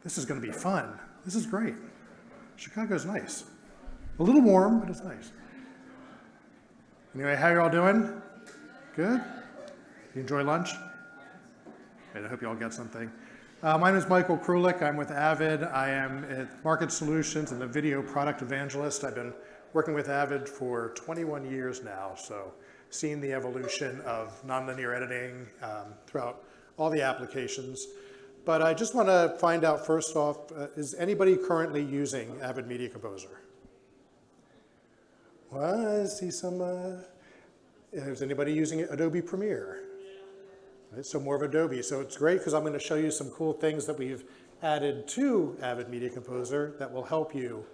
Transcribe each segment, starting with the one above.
This is going to be fun. This is great. Chicago's nice. A little warm, but it's nice. Anyway, how you all doing? Good? You enjoy lunch? I hope you all get something. My name is Michael Krulik. I'm with Avid. I am at Market Solutions and the video product evangelist. I've been working with Avid for 21 years now, so seeing the evolution of nonlinear editing throughout all the applications. But I just want to find out first off, is anybody currently using Avid Media Composer? Well, I see some, is anybody using Adobe Premiere? Right, so more of Adobe. So it's great because I'm going to show you some cool things that we've added to Avid Media Composer that will help you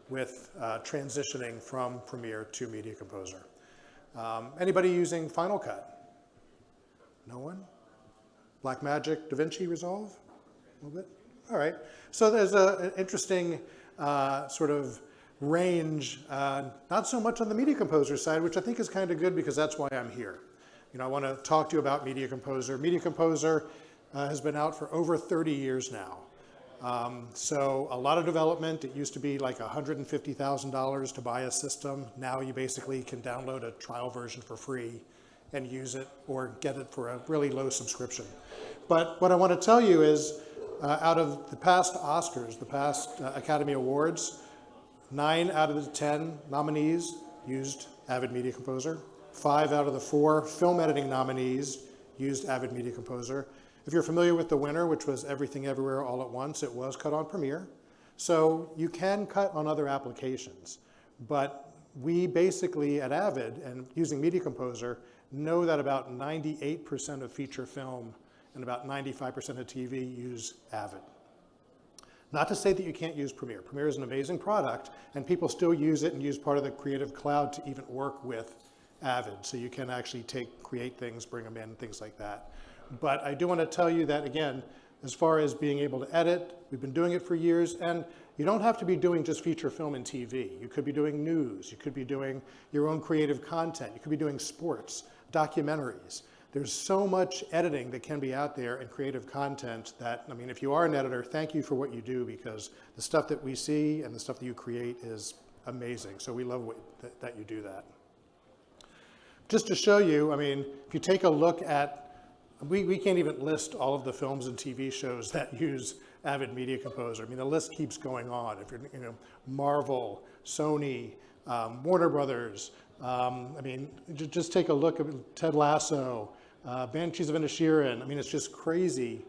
with transitioning from Premiere to Media Composer. Anybody using Final Cut? No one? Blackmagic, DaVinci Resolve? A little bit? All right. So there's an interesting sort of range, not so much on the Media Composer side, which I think is kind of good because that's why I'm here. You know, I want to talk to you about Media Composer. Media Composer has been out for over 30 years now. So a lot of development. It used to be like $150,000 to buy a system. Now you basically can download a trial version for free and use it or get it for a really low subscription. But what I want to tell you is out of the past Oscars, the past Academy Awards, 9 out of the 10 nominees used Avid Media Composer. 5 out of the 4 film editing nominees used Avid Media Composer. If you're familiar with the winner, which was Everything Everywhere All at Once, it was cut on Premiere. So you can cut on other applications. But we basically at Avid, and using Media Composer, know that about 98% of feature film and about 95% of TV use Avid. Not to say that you can't use Premiere. Premiere is an amazing product, and people still use it and use part of the Creative Cloud to even work with Avid. So you can actually create things, bring them in, things like that. But I do want to tell you that, again, as far as being able to edit, we've been doing it for years, and you don't have to be doing just feature film and TV. You could be doing news. You could be doing your own creative content. You could be doing sports, documentaries. There's so much editing that can be out there and creative content that, I mean, if you are an editor, thank you for what you do because the stuff that we see and the stuff that you create is amazing. So we love that you do that. Just to show you, I mean, if you take a look at, we can't even list all of the films and TV shows that use Avid Media Composer. I mean, the list keeps going on. If you're, you know, Marvel, Sony, Warner Brothers, I mean, just take a look at Ted Lasso, Banshees of Inisherin. I mean, it's just crazy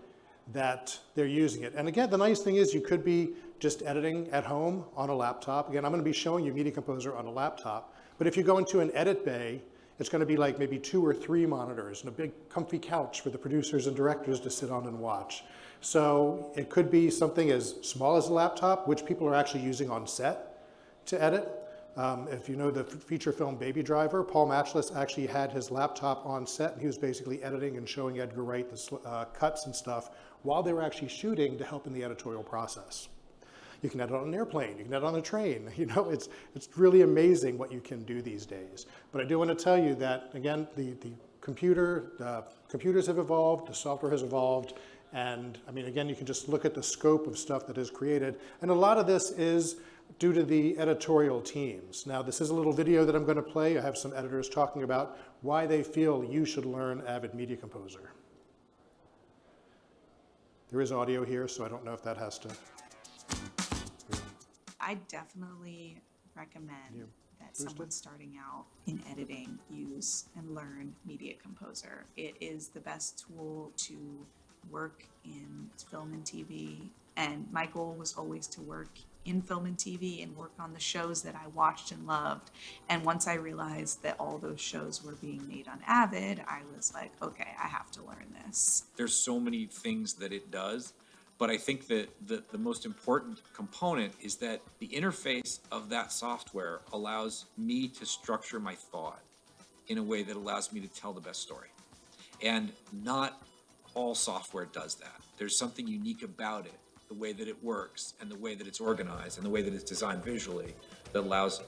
that they're using it. And again, the nice thing is you could be just editing at home on a laptop. Again, I'm going to be showing you Media Composer on a laptop. But if you go into an edit bay, it's going to be like maybe 2 or 3 monitors and a big comfy couch for the producers and directors to sit on and watch. So it could be something as small as a laptop, which people are actually using on set to edit. If you know the feature film Baby Driver, Paul Matchless actually had his laptop on set and he was basically editing and showing Edgar Wright the cuts and stuff while they were actually shooting to help in the editorial process. You can edit on an airplane, you can edit on a train. You know, it's really amazing what you can do these days. But I do want to tell you that, again, the computers have evolved, the software has evolved, and I mean, again, you can just look at the scope of stuff that is created. And a lot of this is due to the editorial teams. Now, this is a little video that I'm going to play. I have some editors talking about why they feel you should learn Avid Media Composer. There is audio here, so I don't know if that has to... I definitely recommend that someone starting out in editing use and learn Media Composer. It is the best tool to work in film and TV, and my goal was always to work in film and TV and work on the shows that I watched and loved. And once I realized that all those shows were being made on Avid, I was like, okay, I have to learn this. There's so many things that it does. But I think that the most important component is that the interface of that software allows me to structure my thought in a way that allows me to tell the best story. And not all software does that. There's something unique about it, the way that it works and the way that it's organized and the way that it's designed visually that allows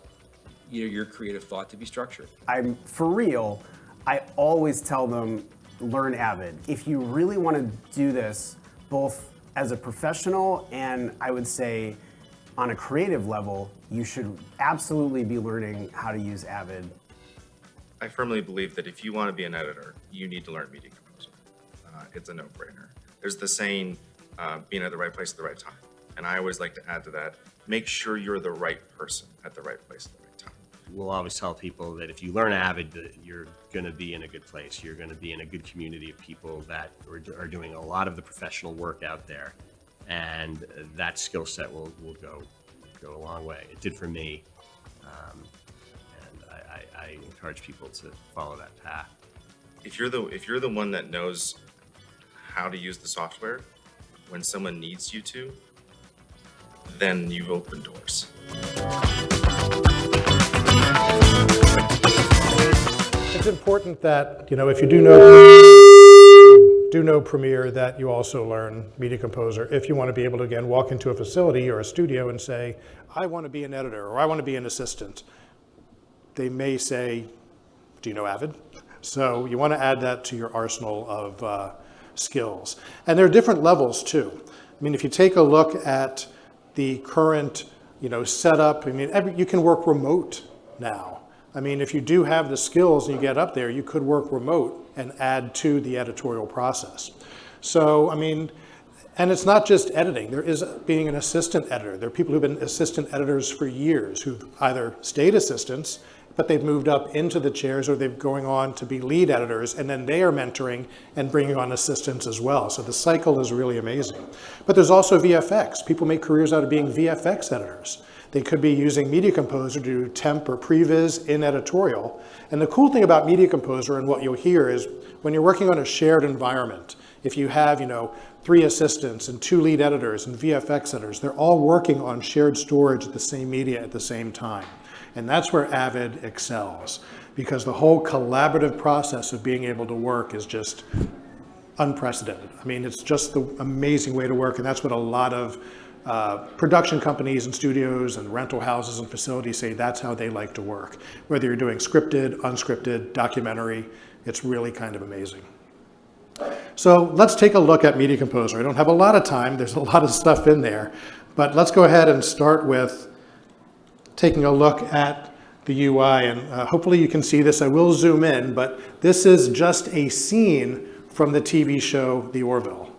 your creative thought to be structured. I'm for real. I always tell them, learn Avid. If you really want to do this, both as a professional, and I would say on a creative level, you should absolutely be learning how to use Avid. I firmly believe that if you want to be an editor, you need to learn Media Composer. It's a no-brainer. There's the saying, being at the right place at the right time. And I always like to add to that, make sure you're the right person at the right place at the right time. We'll always tell people that if you learn Avid, that you're going to be in a good place. You're going to be in a good community of people that are doing a lot of the professional work out there. And that skill set will go a long way. It did for me. And I encourage people to follow that path. If you're the one that knows how to use the software when someone needs you to, then you've opened doors. It's important that, if you do know Premiere, that you also learn Media Composer if you want to be able to, again, walk into a facility or a studio and say, I want to be an editor or I want to be an assistant. They may say, do you know Avid? So you want to add that to your arsenal of skills. And there are different levels too. I mean, if you take a look at the current, setup, you can work remote now. I mean, if you do have the skills and you get up there, you could work remote and add to the editorial process. So, and it's not just editing. There is being an assistant editor. There are people who've been assistant editors for years who've either stayed assistants, but they've moved up into the chairs, or they're going on to be lead editors, and then they are mentoring and bringing on assistants as well. So the cycle is really amazing. But there's also VFX. People make careers out of being VFX editors. They could be using Media Composer to do temp or previs in editorial. And the cool thing about Media Composer, and what you'll hear, is when you're working on a shared environment, if you have 3 assistants and 2 lead editors and VFX editors, they're all working on shared storage of the same media at the same time. And that's where Avid excels, because the whole collaborative process of being able to work is just unprecedented. It's just the amazing way to work, and that's what a lot of production companies and studios and rental houses and facilities say that's how they like to work. Whether you're doing scripted, unscripted, documentary, it's really kind of amazing. So let's take a look at Media Composer. I don't have a lot of time, there's a lot of stuff in there, but let's go ahead and start with taking a look at the UI, and hopefully you can see this. I will zoom in, but this is just a scene from the TV show The Orville.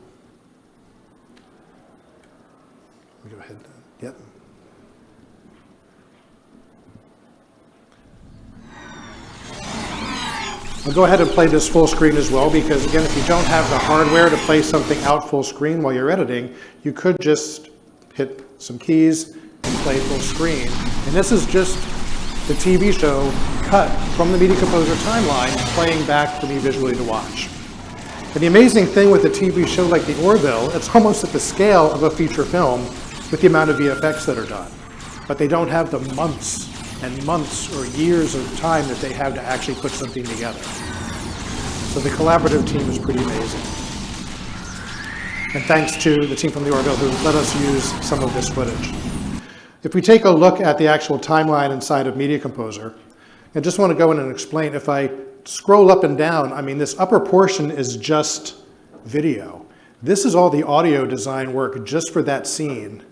Go ahead. Yep. I'll go ahead and play this full screen as well, because again, if you don't have the hardware to play something out full screen while you're editing, you could just hit some keys and play full screen. And this is just the TV show cut from the Media Composer timeline, playing back for me visually to watch. And the amazing thing with a TV show like The Orville, it's almost at the scale of a feature film with the amount of VFX that are done. But they don't have the months and months or years of time that they have to actually put something together. So the collaborative team is pretty amazing. And thanks to the team from The Orville who let us use some of this footage. If we take a look at the actual timeline inside of Media Composer, I just want to go in and explain. If I scroll up and down, this upper portion is just video. This is all the audio design work just for that scene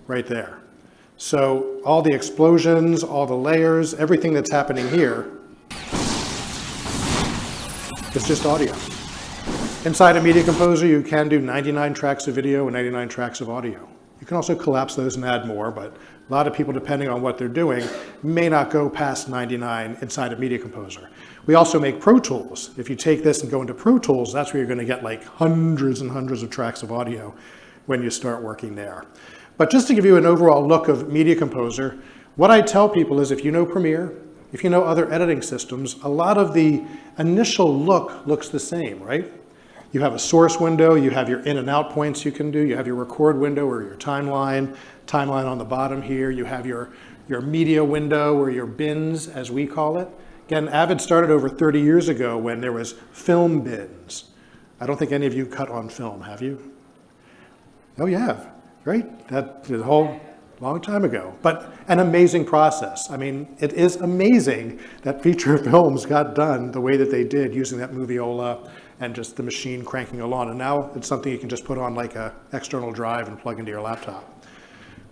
right there. So all the explosions, all the layers, everything that's happening here is just audio. Inside of Media Composer, you can do 99 tracks of video and 99 tracks of audio. You can also collapse those and add more, but a lot of people, depending on what they're doing, may not go past 99 inside of Media Composer. We also make Pro Tools. If you take this and go into Pro Tools, that's where you're going to get like hundreds and hundreds of tracks of audio when you start working there. But just to give you an overall look of Media Composer, what I tell people is if you know Premiere, if you know other editing systems, a lot of the initial look looks the same, right? You have a source window, you have your in and out points you can do, you have your record window or your timeline on the bottom here, you have your media window or your bins, as we call it. Again, Avid started over 30 years ago when there was film bins. I don't think any of you cut on film, have you? Oh, you have, right? That was a whole long time ago, but an amazing process. It is amazing that feature films got done the way that they did using that Moviola and just the machine cranking along. And now it's something you can just put on like a external drive and plug into your laptop.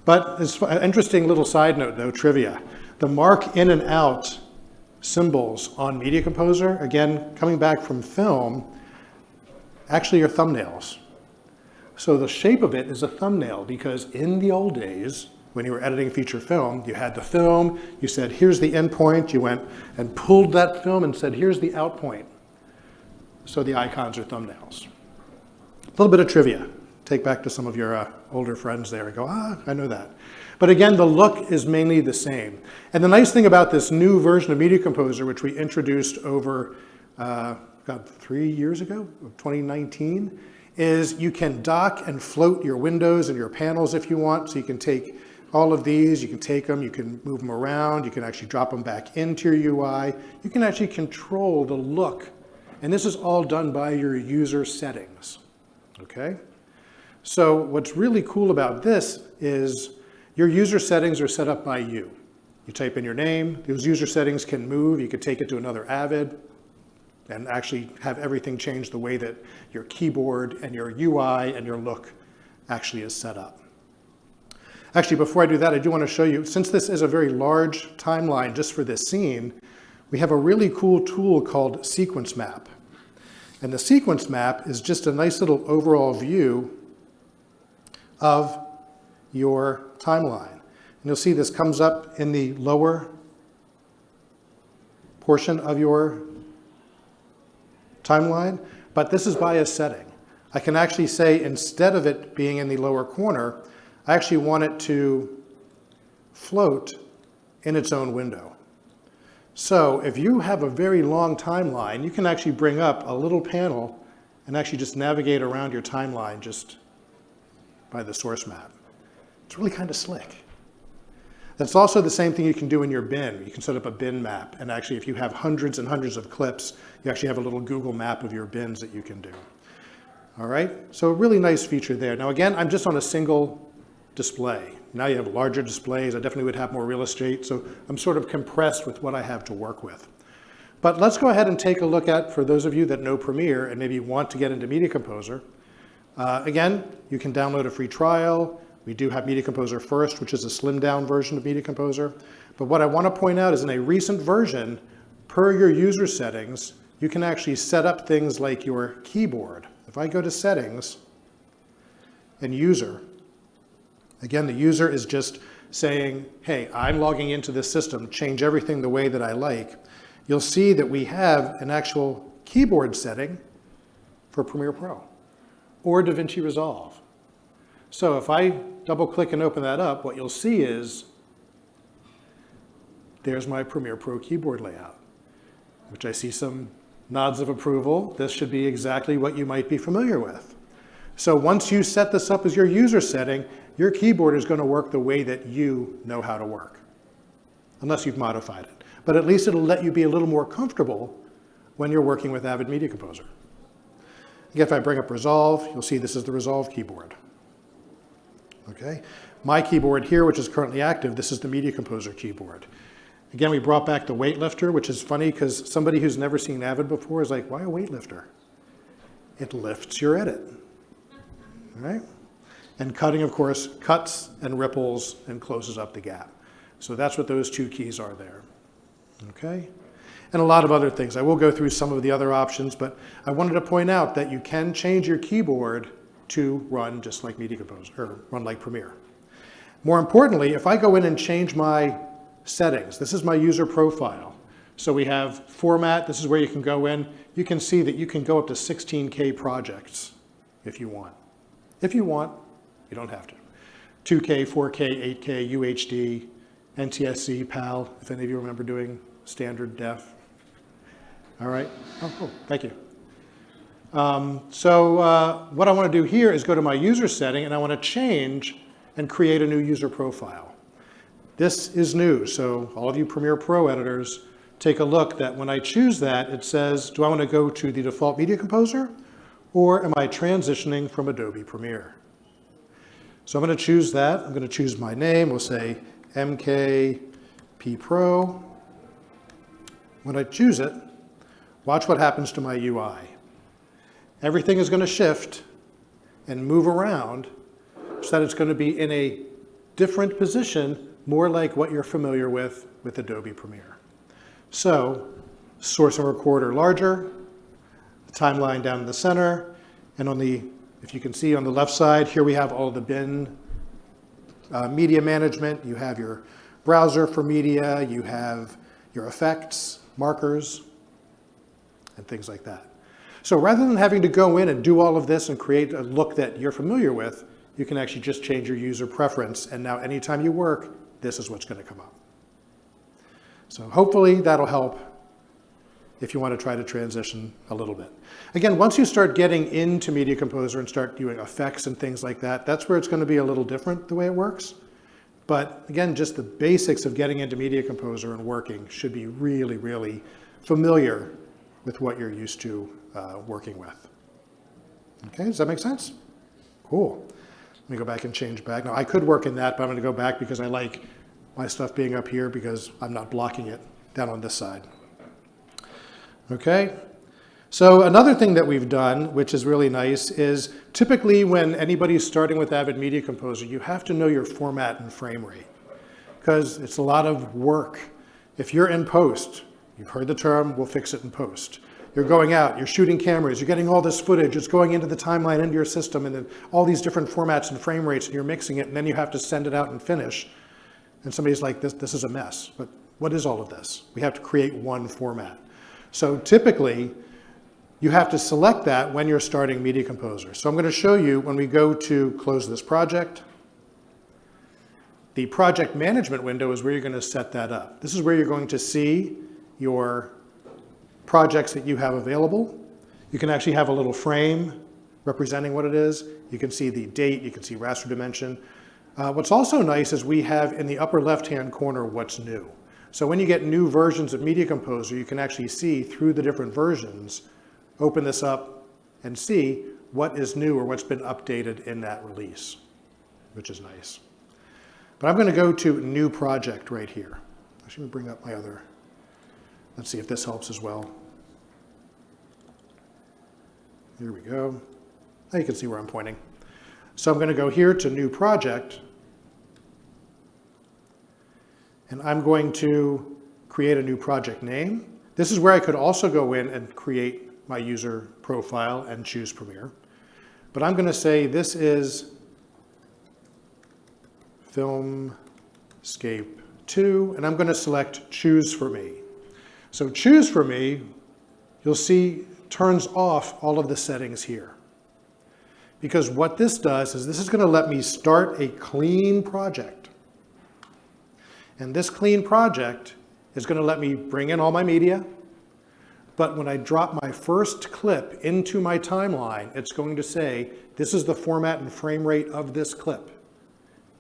But it's an interesting little side note though, trivia. The mark in and out symbols on Media Composer, again, coming back from film, actually are thumbnails. So the shape of it is a thumbnail because in the old days, when you were editing feature film, you had the film, you said, here's the end point, you went and pulled that film and said, here's the out point. So the icons are thumbnails. A little bit of trivia. Take back to some of your older friends there and go, I know that. But again, the look is mainly the same. And the nice thing about this new version of Media Composer, which we introduced over, 3 years ago, 2019, is you can dock and float your windows and your panels if you want. So you can take all of these, you can take them, you can move them around, you can actually drop them back into your UI. You can actually control the look. And this is all done by your user settings, okay? So what's really cool about this is your user settings are set up by you. You type in your name, those user settings can move, you could take it to another Avid and actually have everything change the way that your keyboard and your UI and your look actually is set up. Actually, before I do that, I do want to show you, since this is a very large timeline just for this scene, we have a really cool tool called Sequence Map. And the Sequence Map is just a nice little overall view of your timeline. And you'll see this comes up in the lower portion of your timeline, but this is by a setting. I can actually say, instead of it being in the lower corner, I actually want it to float in its own window. So if you have a very long timeline, you can actually bring up a little panel and actually just navigate around your timeline just by the source map. It's really kind of slick. That's also the same thing you can do in your bin. You can set up a bin map, and actually if you have hundreds and hundreds of clips, you actually have a little Google map of your bins that you can do. All right, so a really nice feature there. Now again, I'm just on a single display. Now you have larger displays. I definitely would have more real estate, so I'm sort of compressed with what I have to work with. But let's go ahead and take a look at, for those of you that know Premiere and maybe want to get into Media Composer, again, you can download a free trial. We do have Media Composer First, which is a slimmed down version of Media Composer. But what I want to point out is in a recent version, per your user settings, you can actually set up things like your keyboard. If I go to Settings and User, again, the user is just saying, hey, I'm logging into this system, change everything the way that I like. You'll see that we have an actual keyboard setting for Premiere Pro or DaVinci Resolve. So if I double click and open that up, what you'll see is there's my Premiere Pro keyboard layout, which I see some nods of approval. This should be exactly what you might be familiar with. So once you set this up as your user setting, your keyboard is going to work the way that you know how to work, unless you've modified it. But at least it'll let you be a little more comfortable when you're working with Avid Media Composer. Again, if I bring up Resolve, you'll see this is the Resolve keyboard. Okay, my keyboard here, which is currently active, this is the Media Composer keyboard. Again, we brought back the weightlifter, which is funny because somebody who's never seen Avid before is like, why a weightlifter? It lifts your edit, right? And cutting, of course, cuts and ripples and closes up the gap. So that's what those two keys are there, okay? And a lot of other things. I will go through some of the other options, but I wanted to point out that you can change your keyboard to run just like Media Composer, or run like Premiere. More importantly, if I go in and change my settings, this is my user profile. So we have format, this is where you can go in. You can see that you can go up to 16K projects if you want. If you want, you don't have to. 2K, 4K, 8K, UHD, NTSC, PAL, if any of you remember doing standard def. All right, oh cool, thank you. What I want to do here is go to my user setting and I want to change and create a new user profile. This is new, so all of you Premiere Pro editors, take a look that when I choose that, it says, do I want to go to the default Media Composer or am I transitioning from Adobe Premiere? So I'm going to choose that. I'm going to choose my name. We'll say MKP Pro. When I choose it, watch what happens to my UI. everything is going to shift and move around so that it's going to be in a different position, more like what you're familiar with Adobe Premiere. So, source and recorder larger, the timeline down in the center, and on the, if you can see on the left side, here we have all the bin media management. You have your browser for media, you have your effects, markers, and things like that. So rather than having to go in and do all of this and create a look that you're familiar with, you can actually just change your user preference, and now anytime you work, this is what's going to come up. So hopefully that'll help if you want to try to transition a little bit. Again, once you start getting into Media Composer and start doing effects and things like that, that's where it's going to be a little different the way it works. But again, just the basics of getting into Media Composer and working should be really, really familiar with what you're used to working with. Okay, does that make sense? Cool. Let me go back and change back. Now, I could work in that, but I'm going to go back because I like my stuff being up here because I'm not blocking it down on this side. Okay, so another thing that we've done, which is really nice, is typically when anybody's starting with Avid Media Composer, you have to know your format and frame rate because it's a lot of work. If you're in post, you've heard the term, we'll fix it in post. You're going out, you're shooting cameras, you're getting all this footage, it's going into the timeline, into your system, and then all these different formats and frame rates, and you're mixing it, and then you have to send it out and finish. And somebody's like, this is a mess. But what is all of this? We have to create one format. So typically, you have to select that when you're starting Media Composer. So I'm going to show you when we go to close this project. The project management window is where you're going to set that up. This is where you're going to see your projects that you have available. You can actually have a little frame representing what it is. You can see the date, you can see raster dimension. What's also nice is we have in the upper left-hand corner what's new. So when you get new versions of Media Composer, you can actually see through the different versions, open this up and see what is new or what's been updated in that release, which is nice. But I'm going to go to New Project right here. I should bring up my other, let's see if this helps as well. Here we go. Now you can see where I'm pointing. So I'm going to go here to New Project, and I'm going to create a new project name. This is where I could also go in and create my user profile and choose Premiere. But I'm going to say this is Filmscape 2, and I'm going to select Choose for Me. So Choose for Me, you'll see, turns off all of the settings here. Because what this does is this is going to let me start a clean project. And this clean project is going to let me bring in all my media. But when I drop my first clip into my timeline, it's going to say, this is the format and frame rate of this clip.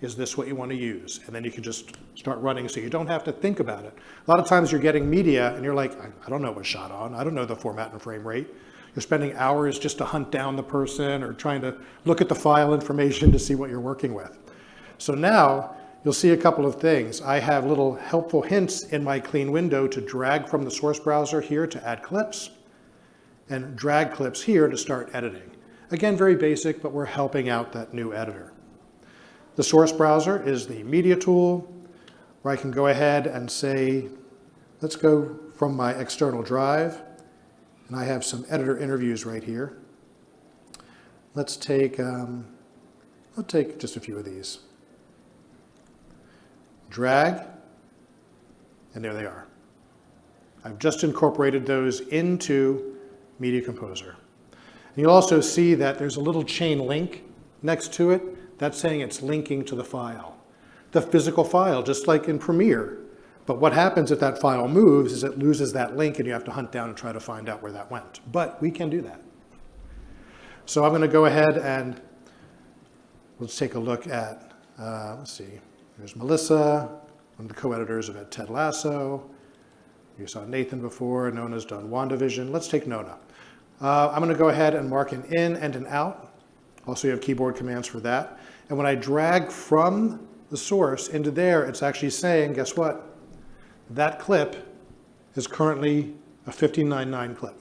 Is this what you want to use? And then you can just start running so you don't have to think about it. A lot of times you're getting media and you're like, I don't know what's shot on. I don't know the format and frame rate. You're spending hours just to hunt down the person or trying to look at the file information to see what you're working with. So now you'll see a couple of things. I have little helpful hints in my clean window to drag from the source browser here to add clips and drag clips here to start editing. Again, very basic, but we're helping out that new editor. The source browser is the media tool where I can go ahead and say, let's go from my external drive. And I have some editor interviews right here. Let's take, I'll take just a few of these. Drag, and there they are. I've just incorporated those into Media Composer. And you'll also see that there's a little chain link next to it. That's saying it's linking to the file. The physical file, just like in Premiere. But what happens if that file moves is it loses that link and you have to hunt down and try to find out where that went. But we can do that. So I'm going to go ahead and let's take a look at, let's see, there's Melissa, one of the co-editors of Ted Lasso. You saw Nathan before, Nona's done WandaVision. Let's take Nona. I'm going to go ahead and mark an in and an out. Also, you have keyboard commands for that. And when I drag from the source into there, it's actually saying, guess what? That clip is currently a 15:9:9 clip.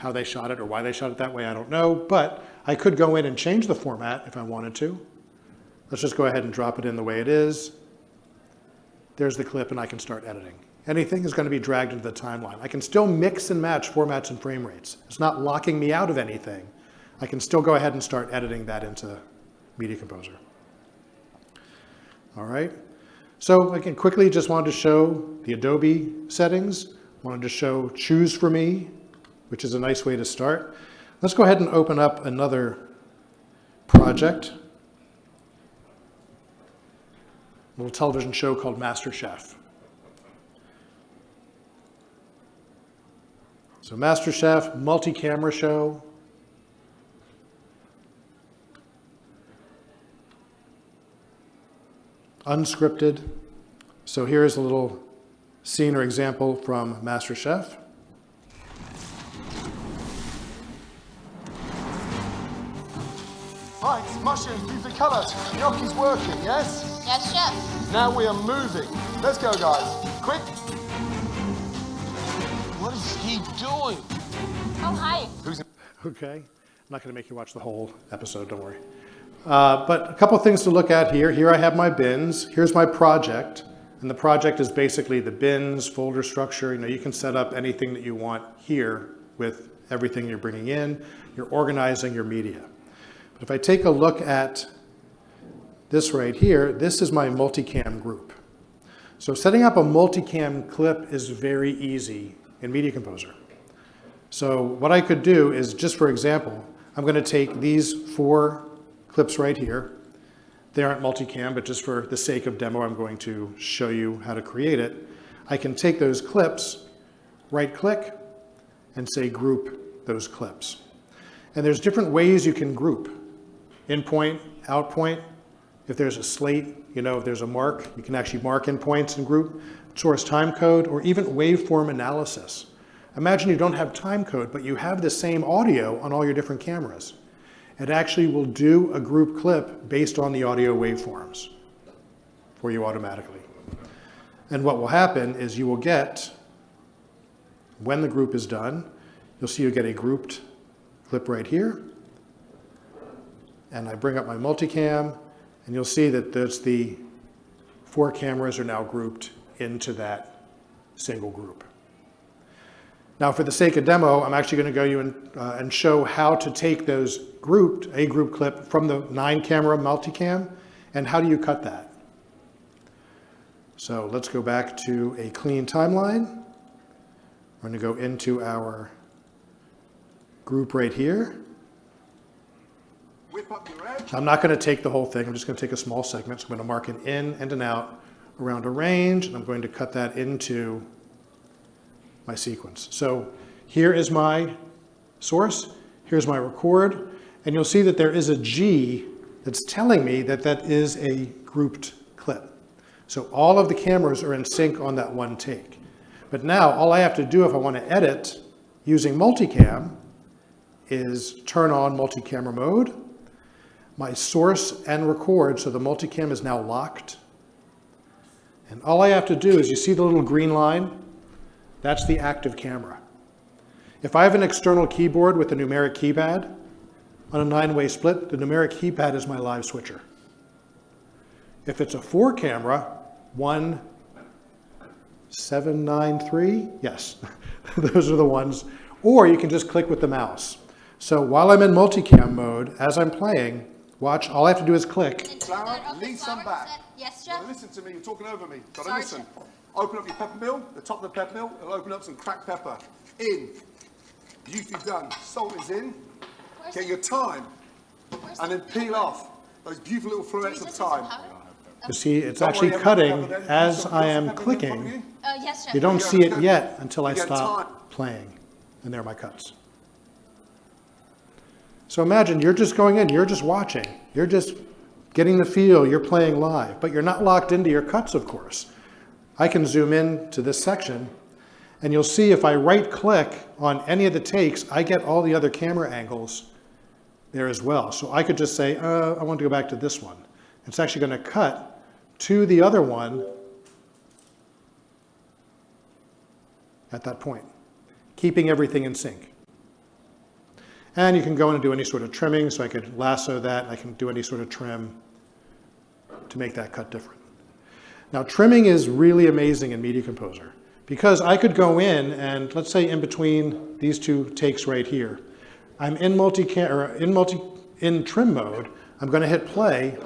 How they shot it or why they shot it that way, I don't know, but I could go in and change the format if I wanted to. Let's just go ahead and drop it in the way it is. There's the clip and I can start editing. Anything is going to be dragged into the timeline. I can still mix and match formats and frame rates. It's not locking me out of anything. I can still go ahead and start editing that into Media Composer. All right. So again, quickly just wanted to show the Adobe settings. Wanted to show Choose for Me, which is a nice way to start. Let's go ahead and open up another project. A little television show called MasterChef. So MasterChef, multi-camera show. Unscripted. So here's a little scene or example from MasterChef. Right, mushrooms, beautiful colours. Gnocchi's working, yes? Yes, chef. Now we are moving. Let's go, guys. Quick. What is he doing? Oh, hi. Okay. I'm not going to make you watch the whole episode, don't worry. But a couple things to look at here. Here I have my bins. Here's my project. And the project is basically the bins, folder structure. You can set up anything that you want here with everything you're bringing in. You're organizing your media. But if I take a look at this right here, this is my multicam group. So setting up a multicam clip is very easy in Media Composer. So what I could do is, just for example, I'm going to take these 4 clips right here. They aren't multicam, but just for the sake of demo, I'm going to show you how to create it. I can take those clips, right-click, and say group those clips. And there's different ways you can group. In point, out point. If there's a slate, if there's a mark, you can actually mark in points and group. Source time code, or even waveform analysis. Imagine you don't have time code, but you have the same audio on all your different cameras. It actually will do a group clip based on the audio waveforms for you automatically. And what will happen is you will get, when the group is done, you'll see you get a grouped clip right here. And I bring up my multicam, and you'll see that the 4 cameras are now grouped into that single group. Now, for the sake of demo, I'm actually going to go and show how to take those a group clip from the 9-camera multicam, and how do you cut that. So let's go back to a clean timeline. We're going to go into our group right here. Whip up your edge. I'm not going to take the whole thing. I'm just going to take a small segment. So I'm going to mark an in and an out around a range, and I'm going to cut that into my sequence. So here is my source. Here's my record. And you'll see that there is a G that's telling me that that is a grouped clip. So all of the cameras are in sync on that one take. But now all I have to do if I want to edit using multicam is turn on multi-camera mode. My source and record, so the multicam is now locked. And all I have to do is, you see the little green line? That's the active camera. If I have an external keyboard with a numeric keypad on a 9-way split, the numeric keypad is my live switcher. If it's a 4-camera, 1, 7, 9, 3, yes, those are the ones. Or you can just click with the mouse. So while I'm in multicam mode, as I'm playing, watch, all I have to do is click. Flour, leave some back. Yes, Gotta chef. listen to me, you're talking over me. Gotta Sorry, listen. chef. Open up your pepper mill, the top of the pepper mill, it'll open up some cracked pepper. In. Beautifully done. Salt is in. Get your thyme. And then peel off those beautiful little florets of thyme. You see, it's Don't actually worry, cutting everything covered then. as Some I am pepper in front of clicking. you. Yes, chef. You don't see it yet until I You get stop time. playing. And there are my cuts. So imagine you're just going in, you're just watching, you're just getting the feel, you're playing live, but you're not locked into your cuts, of course. I can zoom in to this section, and you'll see if I right-click on any of the takes, I get all the other camera angles there as well. So I could just say, I want to go back to this one. It's actually going to cut to the other one at that point, keeping everything in sync. And you can go in and do any sort of trimming, so I could lasso that, and I can do any sort of trim to make that cut different. Now, trimming is really amazing in Media Composer, because I could go in and, let's say in between these two takes right here, I'm in in trim mode, I'm going to hit play,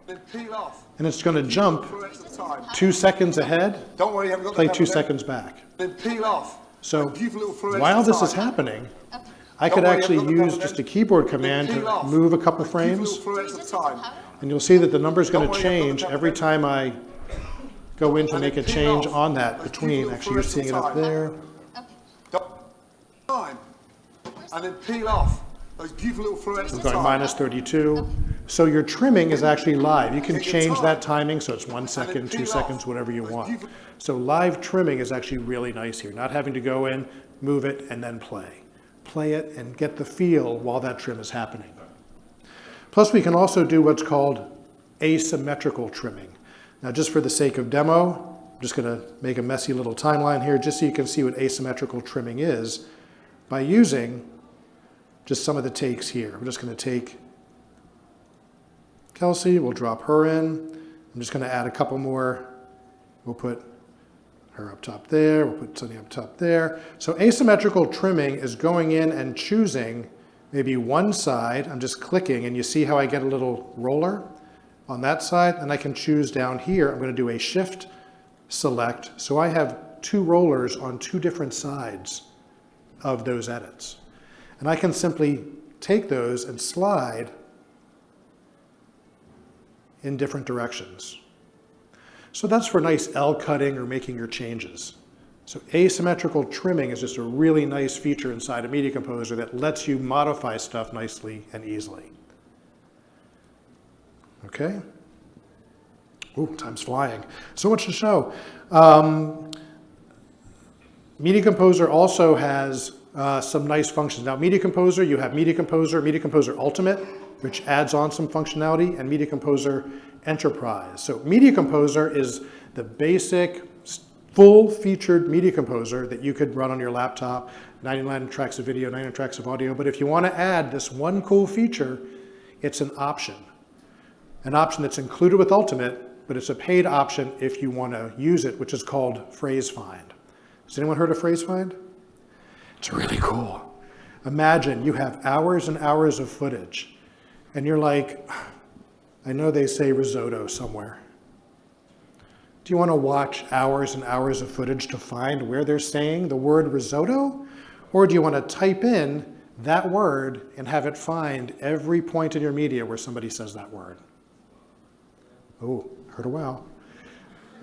Then peel off. and it's going to jump For extra time. 2 seconds ahead, Don't worry, you haven't got play the 2 pepper seconds back. Then peel off. So A beautiful little fluorescent while this is time. happening, I could Don't worry, actually I've got the use pepper just a then. keyboard Then command peel to off. move a couple Beautiful little frames, fluorescent time. and you'll see that the number is going Don't to worry, I've got the change pepper every then. time I go in to And make a then peel change off. on that Those between. beautiful Actually, you're seeing it up fluorescent there. Time. And then peel off. Those beautiful little fluorescent Going time. minus 32. So your trimming is actually live. You can Take your change time. that timing so it's 1 second, 2 peel seconds, off. whatever you Those want. beautiful- So live trimming is actually really nice here. Not having to go in, move it, and then play. Play it and get the feel while that trim is happening. Plus, we can also do what's called asymmetrical trimming. Now, just for the sake of demo, I'm just going to make a messy little timeline here just so you can see what asymmetrical trimming is by using just some of the takes here. I'm just going to take Kelsey, we'll drop her in. I'm just going to add a couple more. We'll put her up top there. We'll put Sunny up top there. So asymmetrical trimming is going in and choosing maybe one side. I'm just clicking, and you see how I get a little roller on that side. And I can choose down here. I'm going to do a shift select. So I have 2 rollers on 2 different sides of those edits. And I can simply take those and slide in different directions. So that's for nice L cutting or making your changes. So asymmetrical trimming is just a really nice feature inside of Media Composer that lets you modify stuff nicely and easily. Okay? Ooh, time's flying. So much to show. Media Composer also has some nice functions. Now, Media Composer, you have Media Composer Ultimate, which adds on some functionality, and Media Composer Enterprise. So Media Composer is the basic, full-featured Media Composer that you could run on your laptop, 99 tracks of video, 99 tracks of audio. But if you want to add this one cool feature, it's an option that's included with Ultimate, but it's a paid option if you want to use it, which is called Phrase Find. Has anyone heard of Phrase Find? It's really cool. Imagine you have hours and hours of footage, and you're like, I know they say risotto somewhere. Do you want to watch hours and hours of footage to find where they're saying the word risotto? Or do you want to type in that word and have it find every point in your media where somebody says that word? Oh, heard a wow.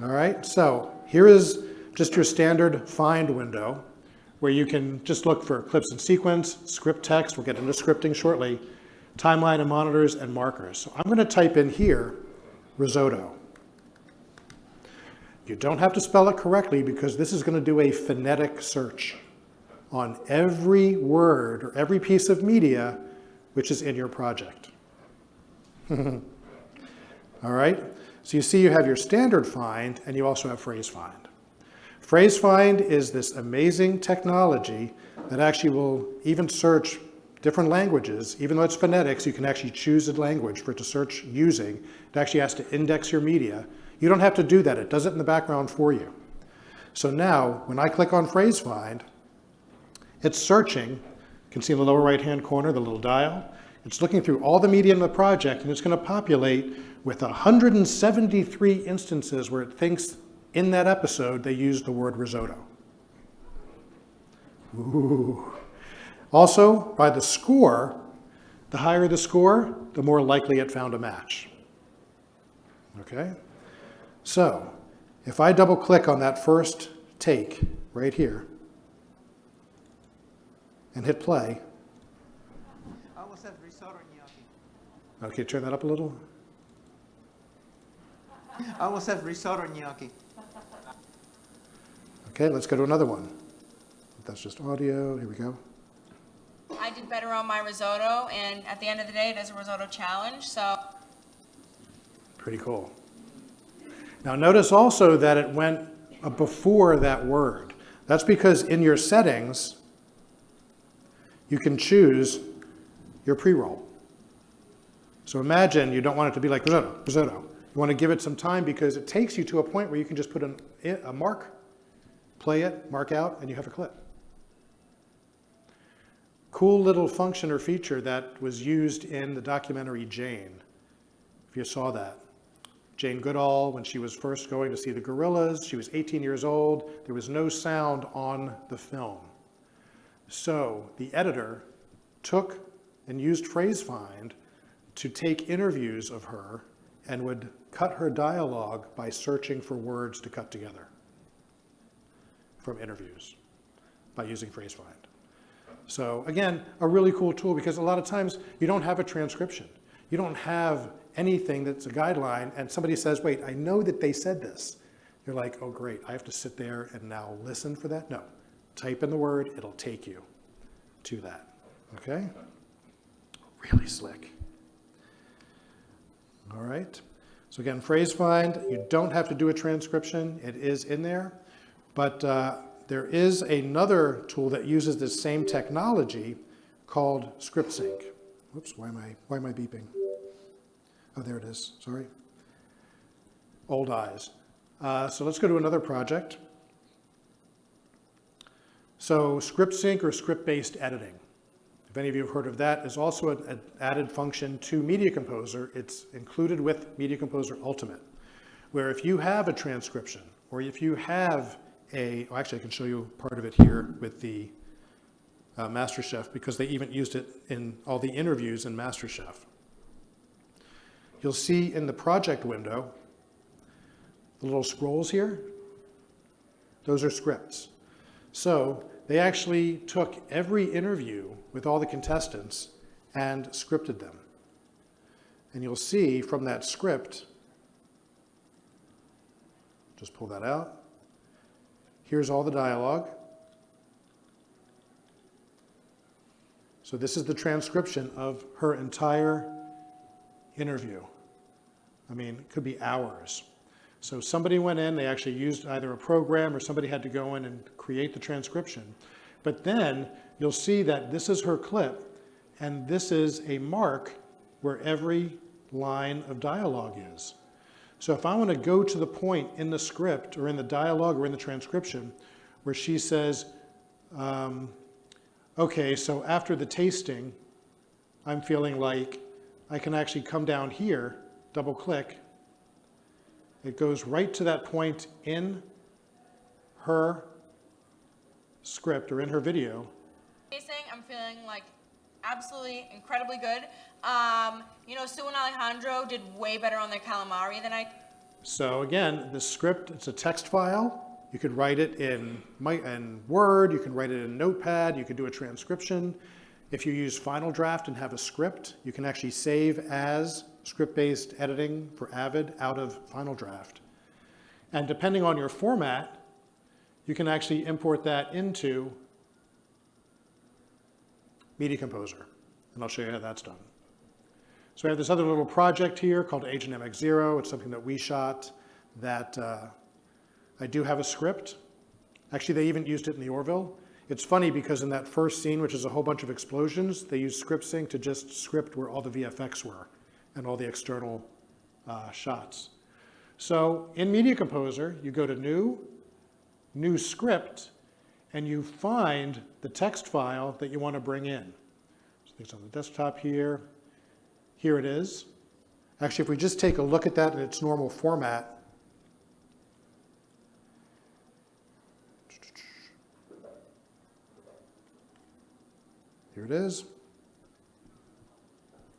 All right, so here is just your standard find window where you can just look for clips and sequence, script text, we'll get into scripting shortly, timeline and monitors and markers. So I'm going to type in here, risotto. You don't have to spell it correctly because this is going to do a phonetic search on every word or every piece of media which is in your project. All right, so you see you have your standard find and you also have phrase find. Phrase Find is this amazing technology that actually will even search different languages. Even though it's phonetics, you can actually choose a language for it to search using. It actually has to index your media. You don't have to do that. It does it in the background for you. So now, when I click on Phrase Find, it's searching. You can see in the lower right-hand corner, the little dial. It's looking through all the media in the project, and it's going to populate with 173 instances where it thinks in that episode, they used the word risotto. Ooh. Also, by the score, the higher the score, the more likely it found a match. Okay? So, if I double click on that first take right here and hit play. I almost have risotto gnocchi. Okay, turn that up a little. I almost have risotto gnocchi. Okay, let's go to another one. That's just audio. Here we go. I did better on my risotto, and at the end of the day, it is a risotto challenge, so. Pretty cool. Now notice also that it went before that word. That's because in your settings, you can choose your pre-roll. So imagine you don't want it to be like risotto. You want to give it some time because it takes you to a point where you can just put a mark, play it, mark out, and you have a clip. Cool little function or feature that was used in the documentary Jane, if you saw that. Jane Goodall, when she was first going to see the gorillas, she was 18 years old. There was no sound on the film. So the editor took and used PhraseFind to take interviews of her and would cut her dialogue by searching for words to cut together from interviews by using PhraseFind. So again, a really cool tool because a lot of times you don't have a transcription. You don't have anything that's a guideline and somebody says, wait, I know that they said this. You're like, oh great, I have to sit there and now listen for that? No, type in the word, it'll take you to that, okay? Really slick. All right, so again, PhraseFind, you don't have to do a transcription, it is in there, but there is another tool that uses this same technology called ScriptSync. Whoops, why am I beeping? Oh, there it is, sorry. Old eyes. So let's go to another project. So ScriptSync or script-based editing. If any of you have heard of that, is also an added function to Media Composer. It's included with Media Composer Ultimate, where if you have a transcription, or if you have actually I can show you part of it here with the MasterChef, because they even used it in all the interviews in MasterChef. You'll see in the project window, the little scrolls here, those are scripts. So they actually took every interview with all the contestants and scripted them. And you'll see from that script, just pull that out. Here's all the dialogue. So this is the transcription of her entire interview. I mean, it could be hours. So somebody went in, they actually used either a program or somebody had to go in and create the transcription. But then you'll see that this is her clip and this is a mark where every line of dialogue is. So if I want to go to the point in the script or in the dialogue or in the transcription where she says, okay, so after the tasting, I'm feeling like I can actually come down here, double click. It goes right to that point in her script or in her video. I'm feeling like absolutely incredibly good. You know, Sue and Alejandro did way better on their calamari than I. So again, the script, it's a text file. You could write it in Word, you can write it in Notepad, you could do a transcription. If you use Final Draft and have a script, you can actually save as script-based editing for Avid out of Final Draft. And depending on your format, you can actually import that into Media Composer. And I'll show you how that's done. So I have this other little project here called Agent MX0. It's something that we shot that I do have a script. Actually, they even used it in the Orville. It's funny because in that first scene, which is a whole bunch of explosions, they used ScriptSync to just script where all the VFX were and all the external shots. So in Media Composer, you go to New Script, and you find the text file that you want to bring in. So it's on the desktop here. Here it is. Actually, if we just take a look at that in its normal format, here it is.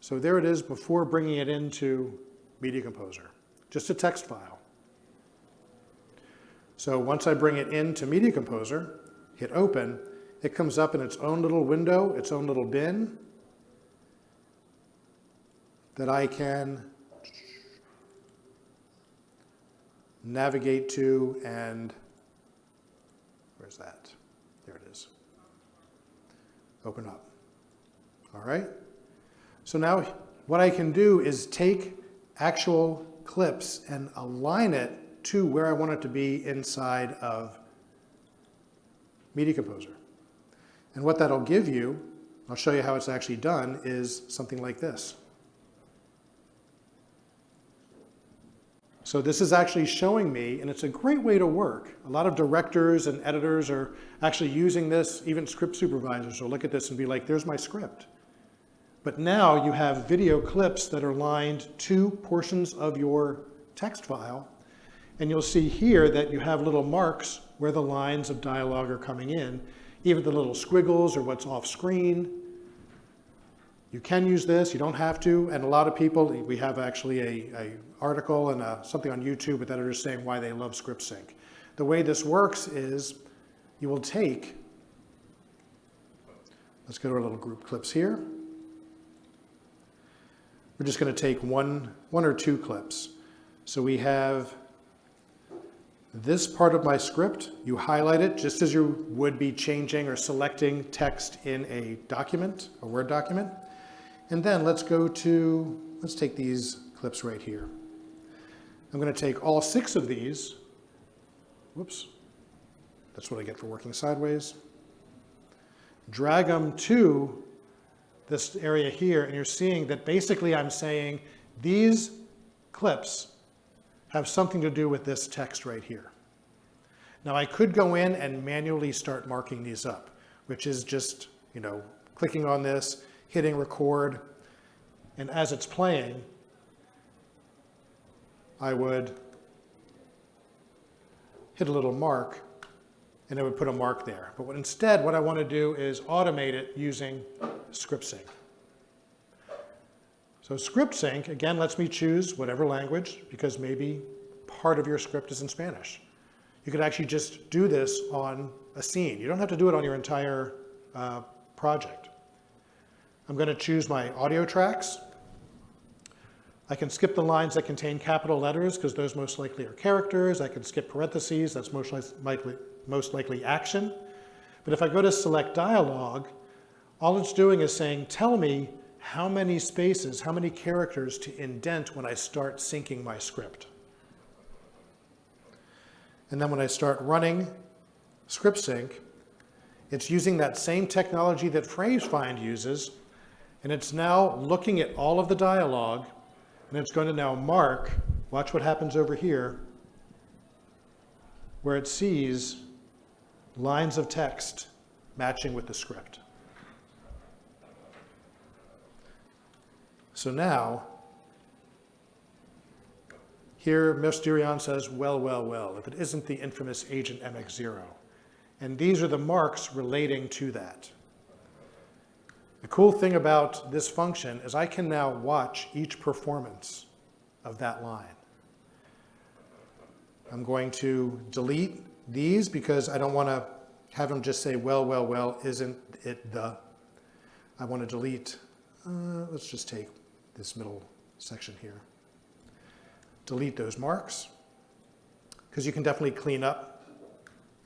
So there it is before bringing it into Media Composer, just a text file. So once I bring it into Media Composer, hit open, it comes up in its own little window, its own little bin that I can navigate to, and where's that? There it is. Open up. All right. So now what I can do is take actual clips and align it to where I want it to be inside of Media Composer. And what that'll give you I'll show you how it's actually done, is something like this. So this is actually showing me, and it's a great way to work. A lot of directors and editors are actually using this, even script supervisors will look at this and be like, there's my script. But now you have video clips that are lined to portions of your text file, and you'll see here that you have little marks where the lines of dialogue are coming in, even the little squiggles or what's off screen. You can use this, you don't have to, and a lot of people, we have actually a article and something on YouTube with editors saying why they love script sync. The way this works is you will take, let's go to our little group clips here. We're just going to take one or two clips. So we have this part of my script. You highlight it just as you would be changing or selecting text in a document, a Word document. And then let's take these clips right here. I'm going to take all 6 of these. Whoops. That's what I get for working sideways. Drag them to this area here, and you're seeing that basically I'm saying these clips have something to do with this text right here. Now I could go in and manually start marking these up, which is just, clicking on this, hitting record, and as it's playing, I would hit a little mark, and it would put a mark there. But instead, what I want to do is automate it using script sync. So script sync, again, lets me choose whatever language, because maybe part of your script is in Spanish. You could actually just do this on a scene. You don't have to do it on your entire project. I'm going to choose my audio tracks. I can skip the lines that contain capital letters because those most likely are characters. I can skip parentheses, that's most likely action. But if I go to select dialogue, all it's doing is saying, tell me how many spaces, how many characters to indent when I start syncing my script. And then when I start running script sync, it's using that same technology that PhraseFind uses, and it's now looking at all of the dialogue, and it's going to now mark, watch what happens over here, where it sees lines of text matching with the script. So now, here Mysterion says, well, well, well, if it isn't the infamous Agent MX0. And these are the marks relating to that. The cool thing about this function is I can now watch each performance of that line. I'm going to delete these because I don't want to have them just say, well, well, well, isn't it the? I want to delete, let's just take this middle section here. Delete those marks, because you can definitely clean up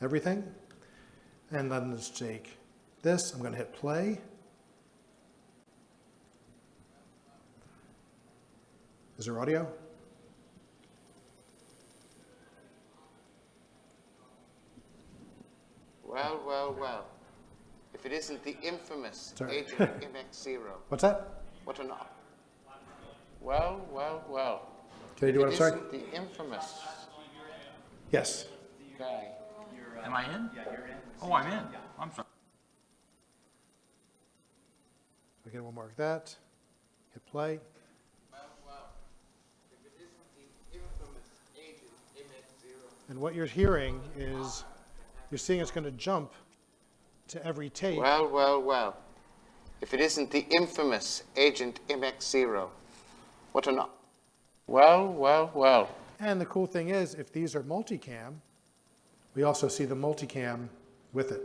everything. And then let's take this, I'm going to hit play. Is there audio? Well, well, well. If it isn't the infamous Sorry. Agent MX0. What's that? What an op. Well, well, well. Can you do what I'm sorry? Isn't the infamous Yes. guy. Am I in? Yeah, you're in. Oh, I'm in. I'm sorry. Again, we'll mark that. Hit play. Well, well. If it isn't the infamous Agent MX0. And what you're hearing is, you're seeing it's going to jump to every tape. Well, well, well. If it isn't the infamous Agent MX0. What an op. Well, well, well. And the cool thing is, if these are multicam, we also see the multicam with it.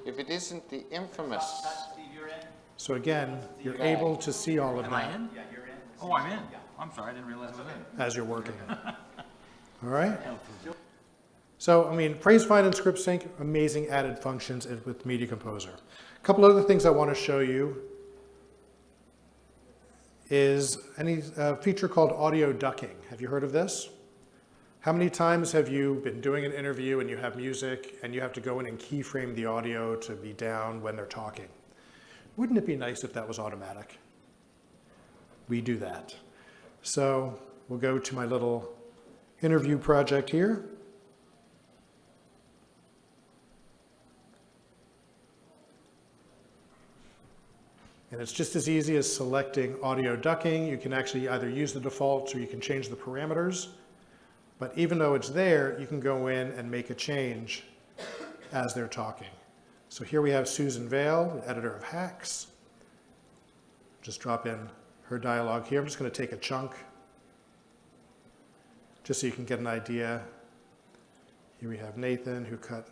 If it isn't the infamous. Steve, you're in. So again, you're able to see all of Am I that in? Yeah, you're in. Oh, I'm in. I'm sorry, I didn't realize I was in. as you're working. All right? So, I mean, PhraseFind and Script Sync, amazing added functions with Media Composer. A couple other things I want to show you is a feature called audio ducking. Have you heard of this? How many times have you been doing an interview and you have music and you have to go in and keyframe the audio to be down when they're talking? Wouldn't it be nice if that was automatic? We do that. So we'll go to my little interview project here. And it's just as easy as selecting audio ducking. You can actually either use the defaults or you can change the parameters. But even though it's there, you can go in and make a change as they're talking. So here we have Susan Vale, the editor of Hacks. Just drop in her dialogue here. I'm just going to take a chunk just so you can get an idea. Here we have Nathan, who cut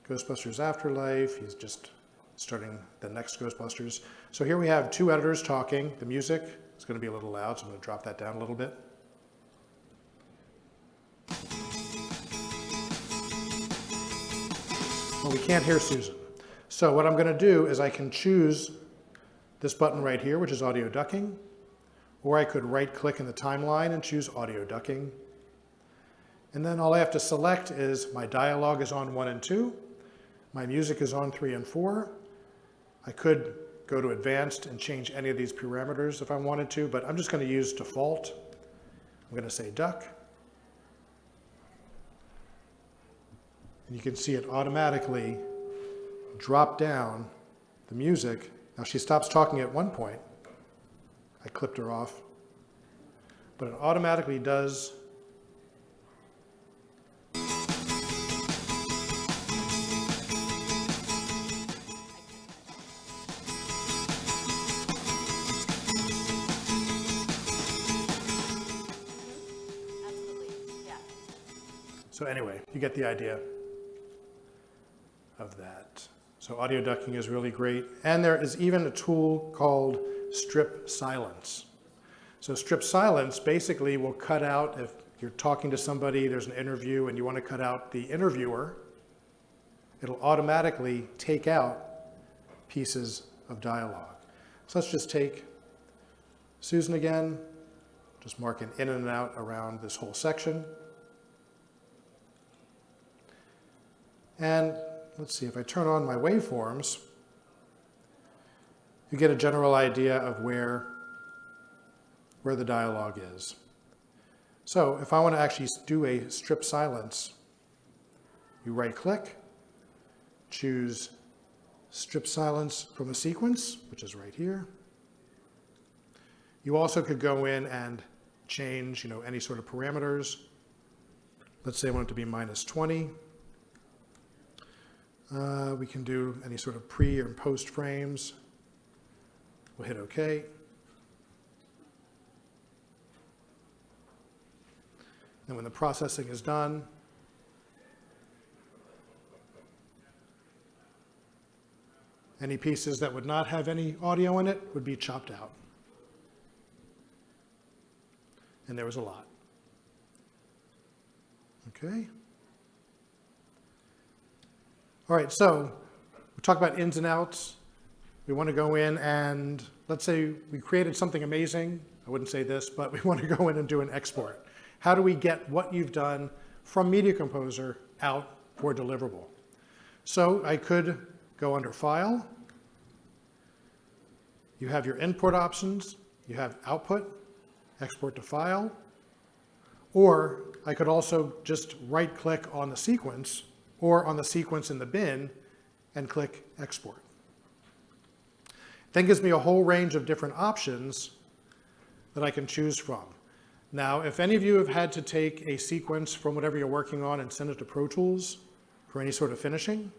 Ghostbusters Afterlife. He's just starting the next Ghostbusters. So here we have two editors talking. The music is going to be a little loud, so I'm going to drop that down a little bit. Well, we can't hear Susan. So what I'm going to do is I can choose this button right here, which is audio ducking, or I could right-click in the timeline and choose audio ducking. And then all I have to select is my dialogue is on 1 and 2, my music is on 3 and 4. I could go to advanced and change any of these parameters if I wanted to, but I'm just going to use default. I'm going to say duck. And you can see it automatically drop down the music. Now she stops talking at one point. I clipped her off. But it automatically does So anyway, you get the idea of that. So audio ducking is really great. And there is even a tool called strip silence. So strip silence basically will cut out, if you're talking to somebody, there's an interview and you want to cut out the interviewer, it'll automatically take out pieces of dialogue. So let's just take Susan again, just mark an in and out around this whole section. And let's see, if I turn on my waveforms, you get a general idea of where the dialogue is. So if I want to actually do a strip silence, you right-click, choose strip silence from a sequence, which is right here. You also could go in and change, any sort of parameters. Let's say I want it to be -20. We can do any sort of pre or post frames. We'll hit OK. And when the processing is done, any pieces that would not have any audio in it would be chopped out. And there was a lot. Okay. All right, so we talk about ins and outs. We want to go in and let's say we created something amazing. I wouldn't say this, but we want to go in and do an export. How do we get what you've done from Media Composer out for deliverable? So I could go under File. You have your input options. You have Output, Export to File. Or I could also just right-click on the sequence or on the sequence in the bin and click Export. Then gives me a whole range of different options that I can choose from. Now, if any of you have had to take a sequence from whatever you're working on and send it to Pro Tools for any sort of finishing,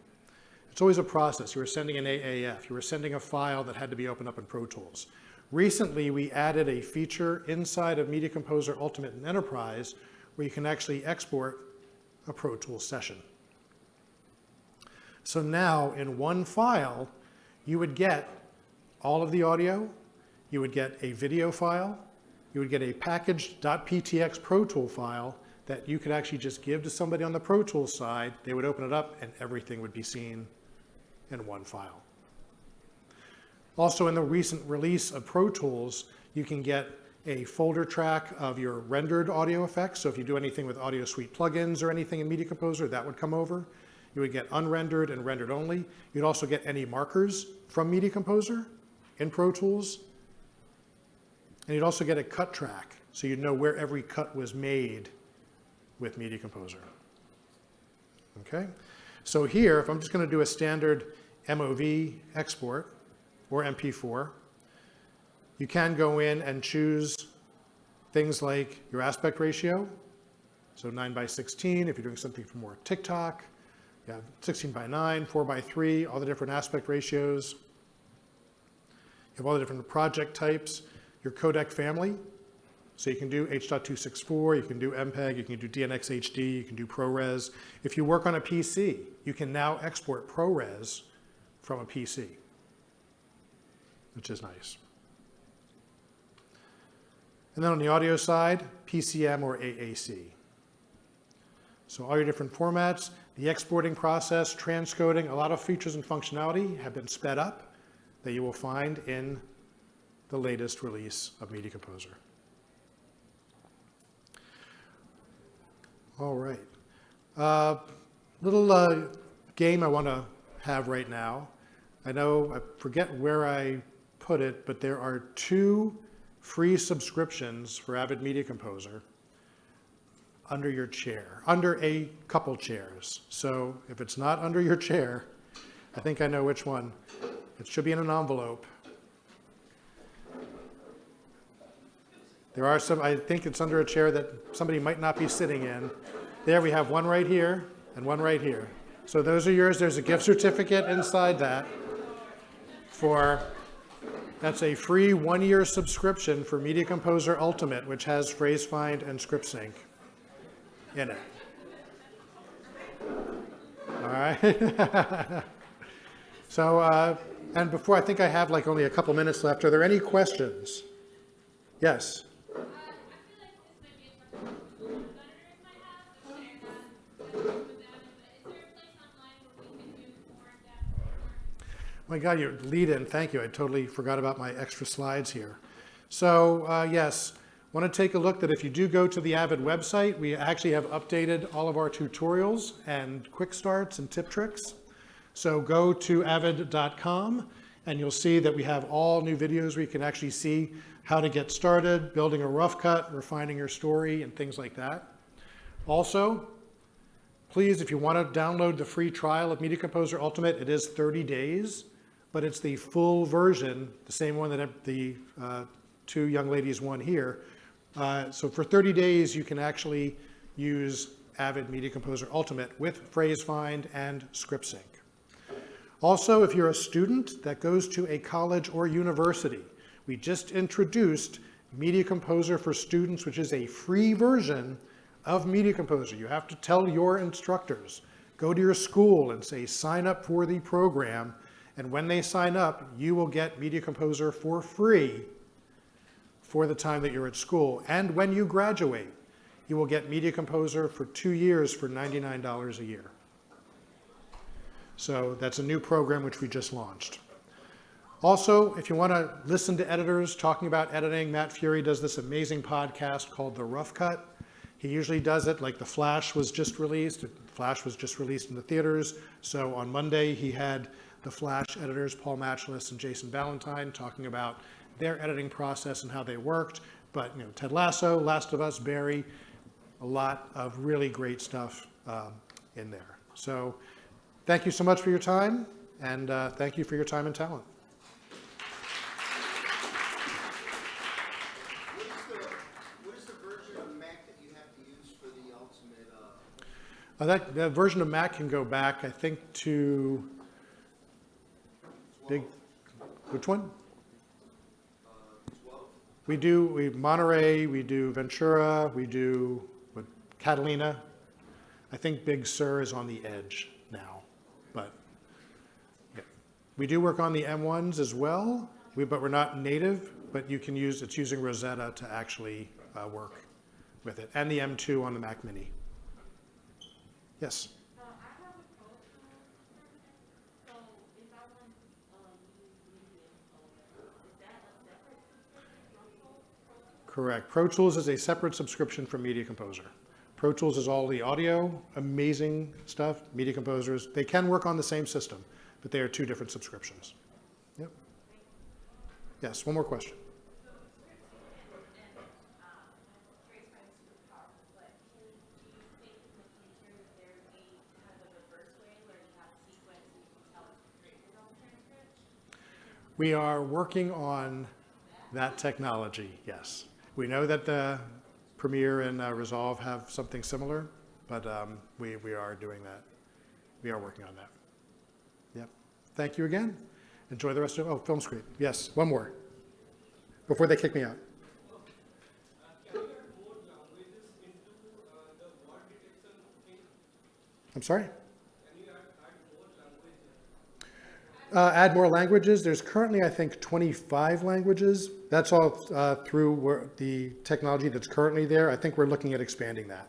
it's always a process. You were sending an AAF. You were sending a file that had to be opened up in Pro Tools. Recently, we added a feature inside of Media Composer Ultimate and Enterprise where you can actually export a Pro Tools session. So now, in one file, you would get all of the audio, you would get a video file, you would get a packaged.ptx Pro Tool file that you could actually just give to somebody on the Pro Tools side. They would open it up and everything would be seen in one file. Also, in the recent release of Pro Tools, you can get a folder track of your rendered audio effects. So if you do anything with Audio Suite plugins or anything in Media Composer, that would come over. You would get unrendered and rendered only. You'd also get any markers from Media Composer. in Pro Tools. And you'd also get a cut track, so you'd know where every cut was made with Media Composer. Okay? So here, if I'm just going to do a standard MOV export or MP4, you can go in and choose things like your aspect ratio. So 9:16, if you're doing something for more TikTok, you have 16:9, 4:3, all the different aspect ratios. You have all the different project types, your codec family. So you can do H.264, you can do MPEG, you can do DNX HD, you can do ProRes. If you work on a PC, you can now export ProRes from a PC, which is nice. And then on the audio side, PCM or AAC. So all your different formats, the exporting process, transcoding, a lot of features and functionality have been sped up that you will find in the latest release of Media Composer. All right. Little game I want to have right now. I know, I forget where I put it, but there are 2 free subscriptions for Avid Media Composer under your chair, under a couple chairs. So if it's not under your chair, I think I know which one. It should be in an envelope. There are some, I think it's under a chair that somebody might not be sitting in. There we have one right here and one right here. So those are yours. There's a gift certificate inside that for, that's a free 1-year subscription for Media Composer Ultimate, which has phrase find and script sync in it. All right. So, and before, I think I have like only a couple minutes left. Are there any questions? Yes. My God, your lead in, thank you. I totally forgot about my extra slides here. So yes, want to take a look that if you do go to the Avid website, we actually have updated all of our tutorials and quick starts and tip tricks. So go to avid.com and you'll see that we have all new videos where you can actually see how to get started, building a rough cut, refining your story, and things like that. Also, please, if you want to download the free trial of Media Composer Ultimate, it is 30 days, but it's the full version, the same one that the 2 young ladies won here. So for 30 days, you can actually use Avid Media Composer Ultimate with phrase find and script sync. Also, if you're a student that goes to a college or university, we just introduced Media Composer for Students, which is a free version of Media Composer. You have to tell your instructors, go to your school and say, sign up for the program. And when they sign up, you will get Media Composer for free for the time that you're at school. And when you graduate, you will get Media Composer for 2 years for $99 a year. So that's a new program which we just launched. Also, if you want to listen to editors talking about editing, Matt Fury does this amazing podcast called The Rough Cut. He usually does it like The Flash was just released. The Flash was just released in the theaters. So on Monday, he had the Flash editors, Paul Matchless and Jason Valentine, talking about their editing process and how they worked. But you know, Ted Lasso, Last of Us, Barry, a lot of really great stuff in there. So thank you so much for your time, and thank you for your time and talent. What is the version of Mac that you have to use for the Ultimate? That version of Mac can go back, I think, to which one? 12? We do Monterey, we do Ventura, we do Catalina. I think Big Sur is on the edge now, but yeah. We do work on the M1s as well, but we're not native, but you can use, it's using Rosetta to actually work with it, and the M2 on the Mac Mini. Yes? Correct. Pro Tools is a separate subscription from Media Composer. Pro Tools is all the audio, amazing stuff. Media Composers, they can work on the same system, but they are 2 different subscriptions. Yep. Yes, one more question. We are working on that technology, yes. We know that the Premiere and Resolve have something similar, but we are doing that. We are working on that. Yep. Thank you again. Enjoy the rest of, oh, Filmscape. Yes, one more, before they kick me out. I'm sorry? Add more languages. There's currently, I think, 25 languages. That's all through the technology that's currently there. I think we're looking at expanding that.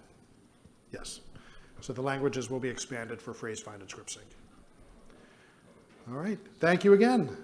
Yes. So the languages will be expanded for phrase find and script sync. All right. Thank you again.